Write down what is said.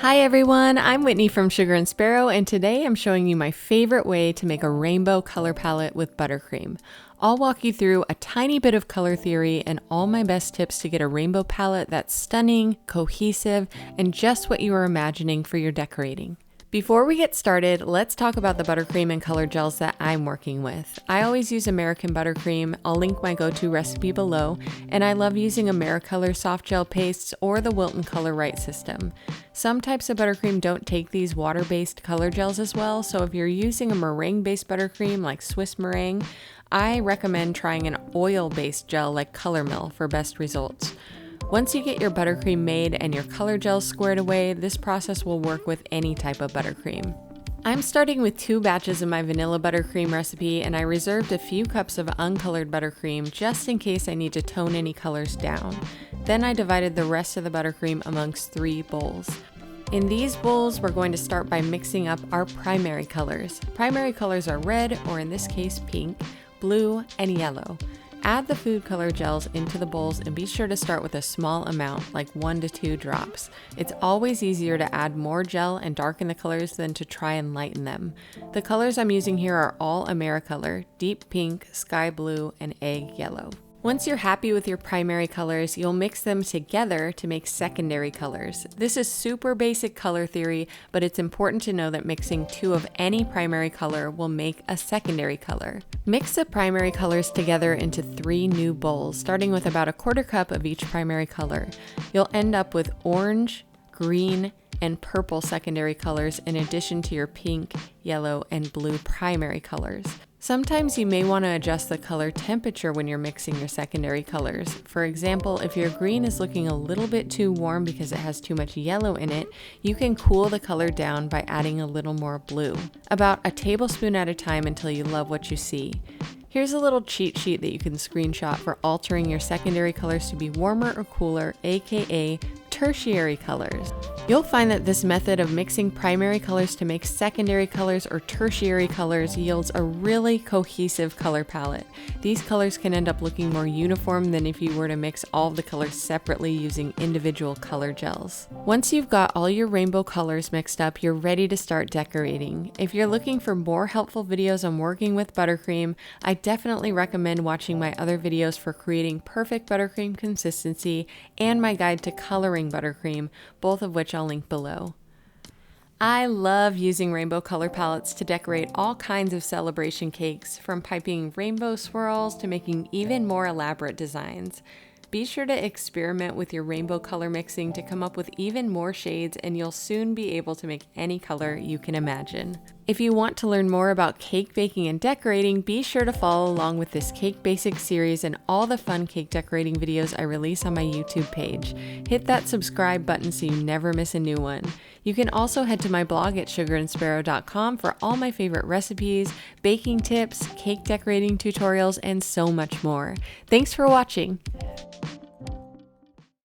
Hi everyone, I'm Whitney from Sugar and Sparrow, and today I'm showing you my favorite way to make a rainbow color palette with buttercream. I'll walk you through a tiny bit of color theory and all my best tips to get a rainbow palette that's stunning, cohesive, and just what you are imagining for your decorating. Before we get started, let's talk about the buttercream and color gels that I'm working with. I always use American buttercream. I'll link my go-to recipe below, and I love using Americolor soft gel pastes or the Wilton Color Right system. Some types of buttercream don't take these water-based color gels as well, so if you're using a meringue-based buttercream like Swiss meringue, I recommend trying an oil-based gel like Color Mill for best results. Once you get your buttercream made and your color gels squared away, this process will work with any type of buttercream. I'm starting with 2 batches of my vanilla buttercream recipe, and I reserved a few cups of uncolored buttercream just in case I need to tone any colors down. Then I divided the rest of the buttercream amongst 3 bowls. In these bowls, we're going to start by mixing up our primary colors. Primary colors are red, or in this case pink, blue, and yellow. Add the food color gels into the bowls and be sure to start with a small amount, like 1 to 2 drops. It's always easier to add more gel and darken the colors than to try and lighten them. The colors I'm using here are all Americolor, deep pink, sky blue, and egg yellow. Once you're happy with your primary colors, you'll mix them together to make secondary colors. This is super basic color theory, but it's important to know that mixing 2 of any primary color will make a secondary color. Mix the primary colors together into 3 new bowls, starting with about a 1/4 cup of each primary color. You'll end up with orange, green, and purple secondary colors in addition to your pink, yellow, and blue primary colors. Sometimes you may want to adjust the color temperature when you're mixing your secondary colors. For example, if your green is looking a little bit too warm because it has too much yellow in it, you can cool the color down by adding a little more blue. About a tablespoon at a time until you love what you see. Here's a little cheat sheet that you can screenshot for altering your secondary colors to be warmer or cooler, aka tertiary colors. You'll find that this method of mixing primary colors to make secondary colors or tertiary colors yields a really cohesive color palette. These colors can end up looking more uniform than if you were to mix all of the colors separately using individual color gels. Once you've got all your rainbow colors mixed up, you're ready to start decorating. If you're looking for more helpful videos on working with buttercream, I definitely recommend watching my other videos for creating perfect buttercream consistency and my guide to coloring buttercream, both of which I'll link below. I love using rainbow color palettes to decorate all kinds of celebration cakes, from piping rainbow swirls to making even more elaborate designs. Be sure to experiment with your rainbow color mixing to come up with even more shades, and you'll soon be able to make any color you can imagine. If you want to learn more about cake baking and decorating, be sure to follow along with this Cake Basics series and all the fun cake decorating videos I release on my YouTube page. Hit that subscribe button so you never miss a new one. You can also head to my blog at sugarandsparrow.com for all my favorite recipes, baking tips, cake decorating tutorials, and so much more. Thanks for watching.